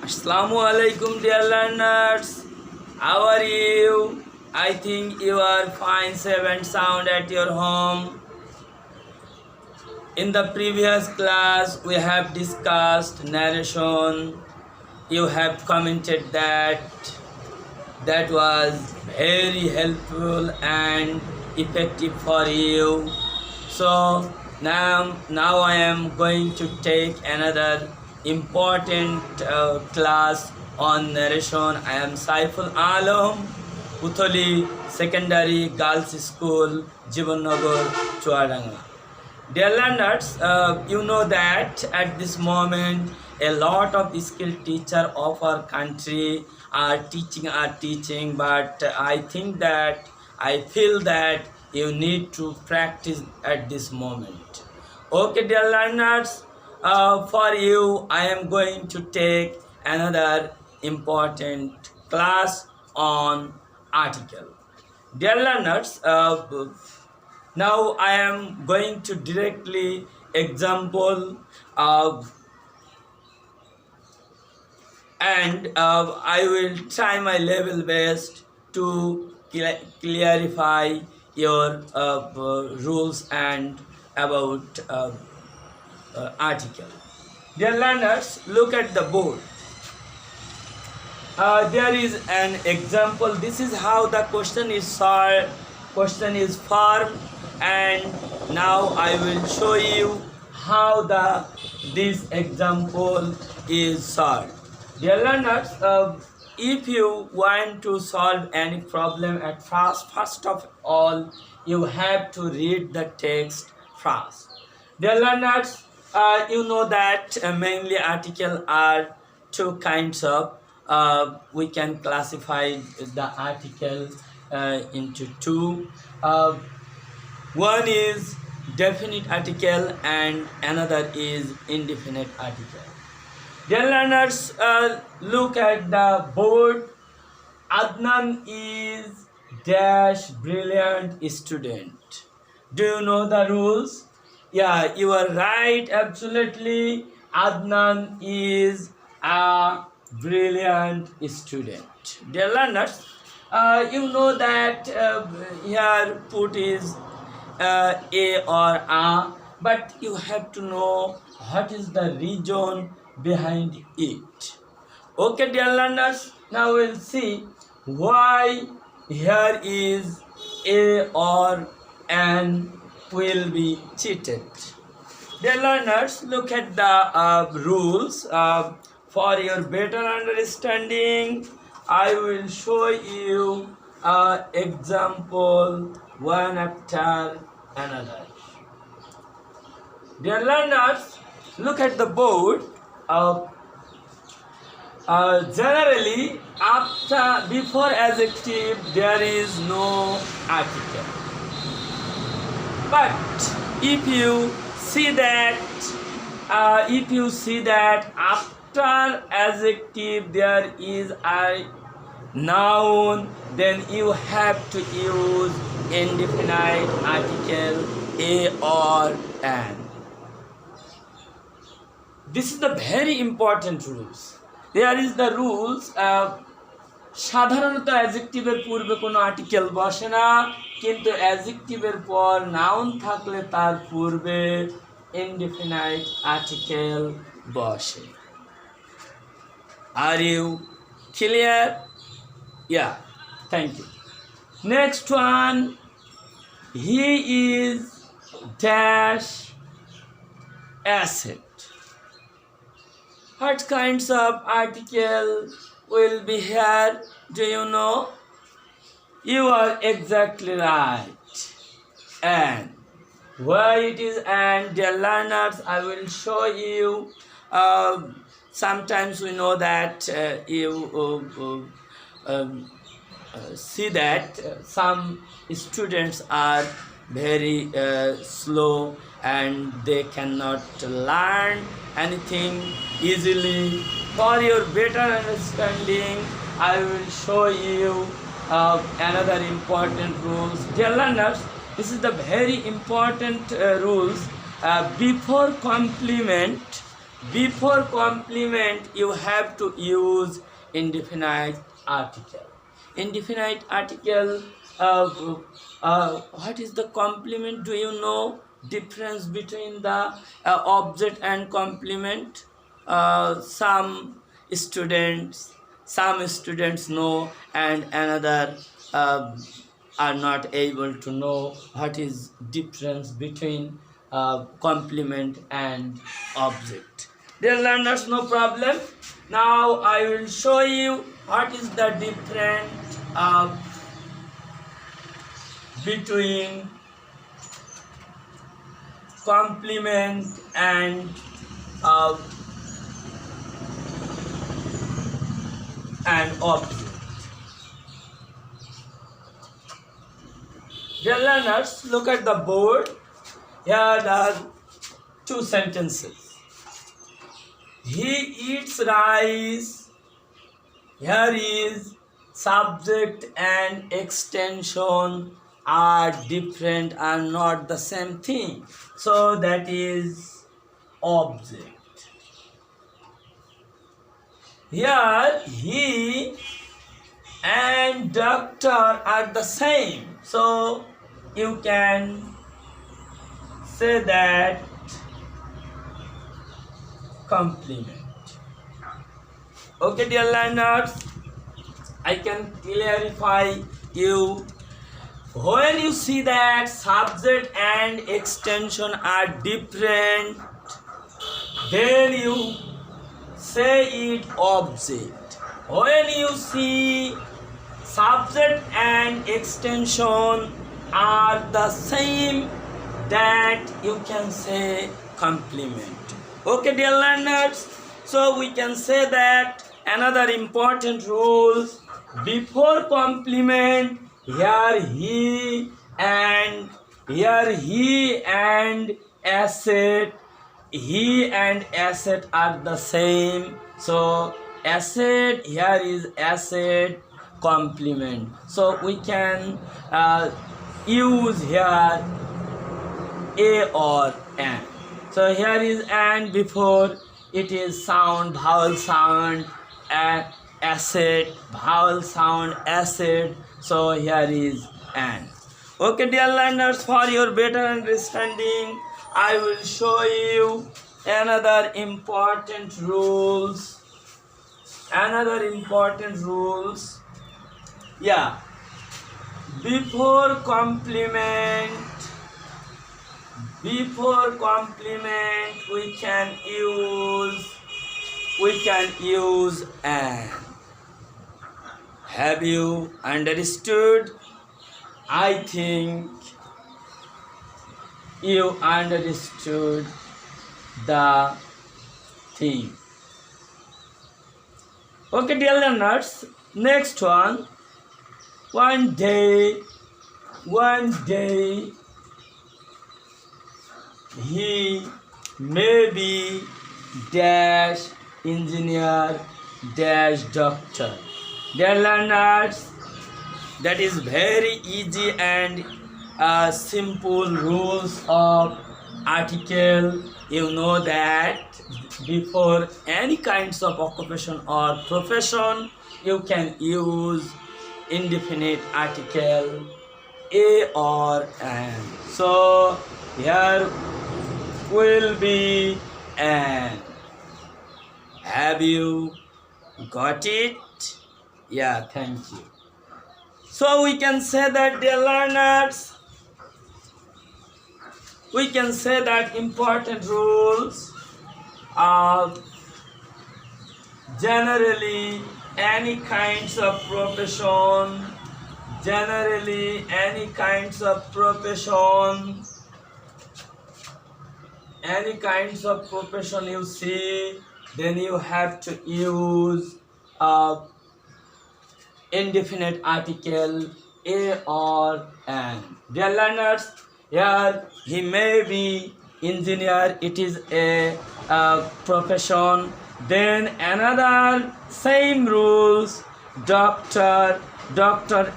Assalamu alaikum, dear learners. How are you? I think you are fine, safe and sound at your home. In the previous class, we have discussed narration. You have commented that was very helpful and effective for you. So now I am going to take another important class on narration. I am Saiful Uthali Secondary Girls School, Jivannagar, Chuadanga. Dear learners, you know that at this moment a lot of skilled teachers of our country are teaching, but I feel that you need to practice at this moment. Okay, dear learners, for you I am going to take another important class on article. Dear learners, now I am going to directly example and I will try my level best to clarify your rules and about article. Dear learners, look at the board. There is an example. This is how the question is solved. Question is formed, and now I will show you how this example is solved. Dear learners, if you want to solve any problem at first of all, you have to read the text first. Dear learners, you know that mainly articles are two kinds of. We can classify the article into two. One is definite article and another is indefinite article. Dear learners, look at the board. Adnan is dash brilliant student. Do you know the rules? Yeah, you are right, absolutely. Adnan is a brilliant student. Dear learners, you know that here put is A or A, but you have to know what is the reason behind it. Okay, dear learners, now we'll see why here is A or N will be cheated. Dear learners, look at the rules. For your better understanding, I will show you example one after another. Dear learners, look at the board. Generally, before adjective there is no article. But if you see that after adjective there is a noun, then you have to use indefinite article A or N. This is the very important rules. There is the rules. সাধারণত অ্যাডজেক্টিভের পূর্বে কোনো article বসে না, কিন্তু অ্যাডজেক্টিভের পর noun থাকলে তার পূর্বে ইনডিফিনাইট আর্টিকেল বসে। Are you clear? Yeah, thank you. Next one, he is dash asset. What kinds of article will be here? Do you know? You are exactly right. And why it is and, dear learners, I will show you. Sometimes we know that you see that some students are very slow and they cannot learn anything easily. For your better understanding, I will show you another important rules. Dear learners, this is the very important rules. Before complement before complement you have to use indefinite article. Indefinite article, what is the complement? Do you know difference between the object and complement? Some students know, and another are not able to know what is difference between complement and object. Dear learners, no problem. Now I will show you what is the difference between complement and object. Dear learners, look at the board. Here are two sentences. He eats rice. Here is subject and extension are different, are not the same thing. So that is object. Here he and doctor are the same. So you can say that complement. Okay, dear learners, I can clarify you. When you see that subject and extension are different, then you say it object. When you see subject and extension are the same, that you can say complement. Okay, dear learners, so we can say that another important rule, before complement, here he and asset, he and asset are the same. So asset, here is asset complement. So we can use here a or an. So here is and, before it is sound, vowel sound, acid, vowel sound, acid. So here is and. Okay, dear learners, for your better understanding, I will show you another important rules. Yeah, before complement we can use and. Have you understood? I think you understood the thing. Okay, dear learners, next one. One day he may be dash engineer dash doctor. Dear learners, that is very easy and simple rules of article. You know that before any kinds of occupation or profession, you can use indefinite article a or an. So here will be an. Have you got it? Yeah, thank you. So we can say that, dear learners, we can say that important rules are generally any kinds of profession, you see, then you have to use indefinite article a or an. Dear learners, here he may be engineer, it is a profession. Then another same rules, doctor,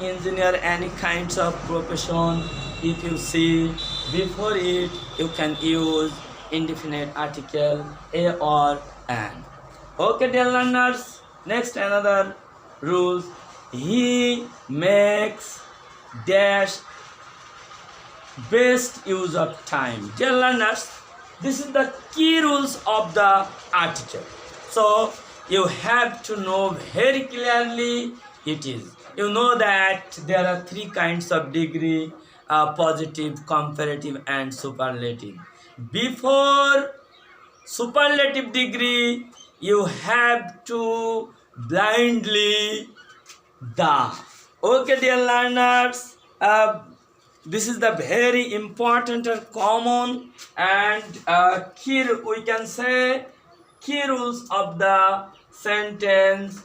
engineer, any kinds of profession. If you see before it, you can use indefinite article a or an. Okay, dear learners, next another rules. He makes dash best use of time. Dear learners, this is the key rules of the article. So you have to know very clearly it is. You know that there are three kinds of degree, positive, comparative and superlative. Before superlative degree, you have to blindly the. Okay, dear learners, this is the very important and common and key, we can say, key rules of the sentence.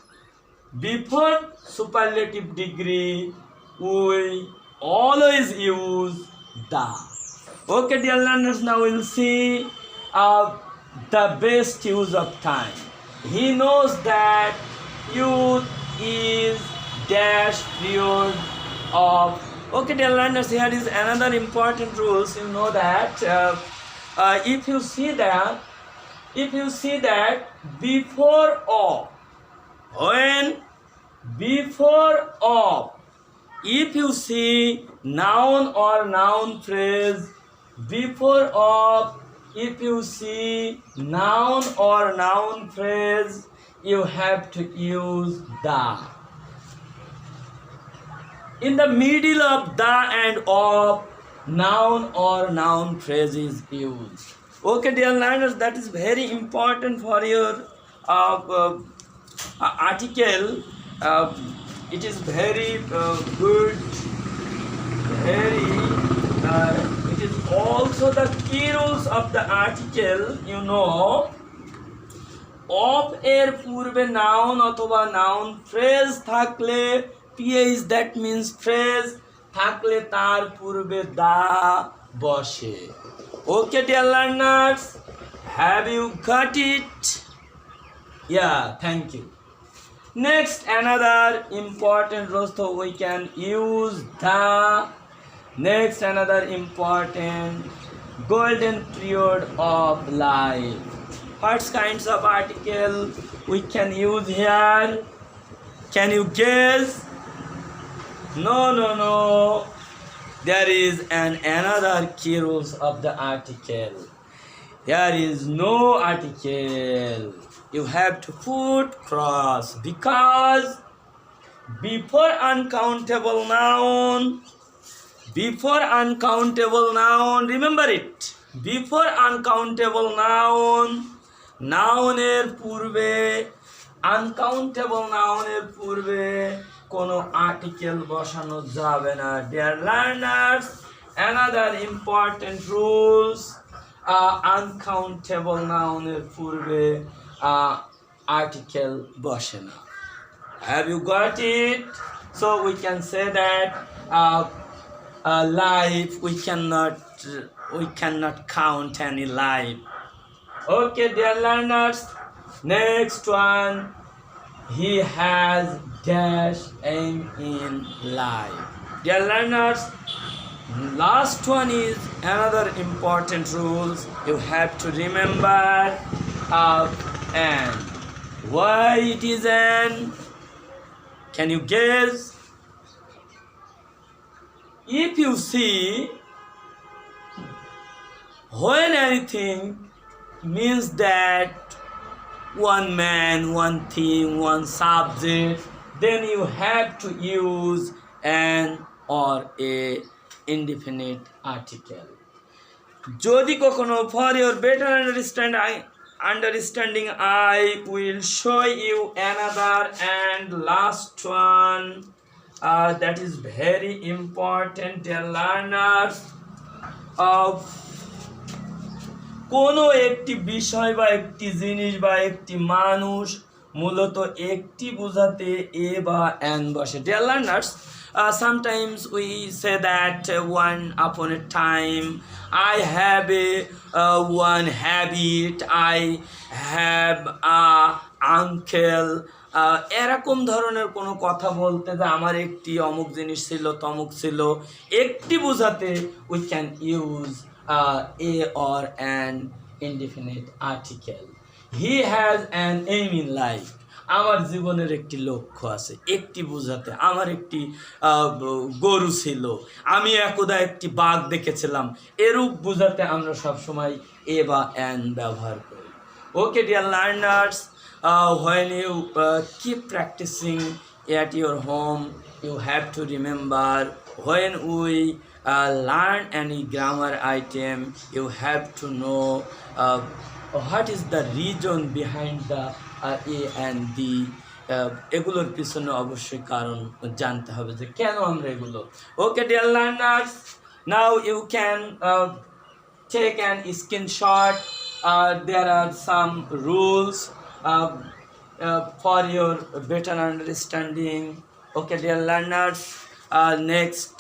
Before superlative degree, we always use the. Okay, dear learners, now we'll see the best use of time. He knows that youth is dash period of. Okay, dear learners, here is another important rules. You know that if you see that before of, when before of, if you see noun or noun phrase before of, if you see noun or noun phrase, you have to use the. In the middle of the and of, noun or noun phrase is used. Okay, dear learners, that is very important for your article. It is very good, it is also the key rules of the article. You know, of এর পূর্বে noun অথবা noun phrase থাকলে, ph that means phrase থাকলে তার পূর্বে দা বসে. Okay, dear learners, have you got it? Yeah, thank you. Next, another important rule, so we can use the. Next, another important golden period of life. What kinds of article we can use here? Can you guess? No. There is another key rules of the article. There is no article. You have to put cross because before uncountable noun, remember it. Before uncountable noun, নাউনের পূর্বে, uncountable নাউনের পূর্বে কোনো article বসানো যাবে না. Dear learners, another important rules, uncountable নাউনের পূর্বে article বসে না. Have you got it? So we can say that life, we cannot count any life. Okay, dear learners, next one, he has dash aim in life. Dear learners, last one is another important rules. You have to remember and why it is an. Can you guess? If you see when anything means that one man, one thing, one subject, then you have to use an or a indefinite article. Jodi kokono, for your better understanding, I will show you another and last one that is very important, dear learners. কোনো একটি বিষয় বা একটি জিনিস বা একটি মানুষ মূলত একটি বোঝাতে এ বা অ্যান বসে. Dear learners, sometimes we say that one upon a time I have one habit, I have a uncle. এরকম ধরনের কোনো কথা বলতে যে আমার একটি অমুক জিনিস ছিল, তমুক ছিল, একটি বোঝাতে we can use a or an indefinite article. He has an aim in life. আমার জীবনের একটি লক্ষ্য আছে, একটি বোঝাতে আমার একটি গরু ছিল, আমি একদা একটি বাঘ দেখেছিলাম, এরূপ বোঝাতে আমরা সবসময় এ বা অ্যান ব্যবহার করি। ওকে dear learners, when you keep practicing at your home, you have to remember when we learn any grammar item, you have to know what is the reason behind the a and the এগুলোর পিছনে অবশ্যই কারণ জানতে হবে যে কেন আমরা এগুলো। Okay dear learners, now you can take an screenshot. There are some rules for your better understanding. Okay dear learners, next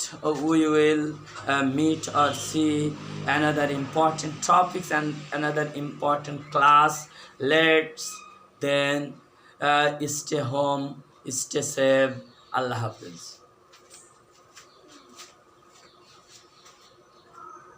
we will meet or see another important topics and another important class. Let's then stay home, stay safe. Allah Hafiz.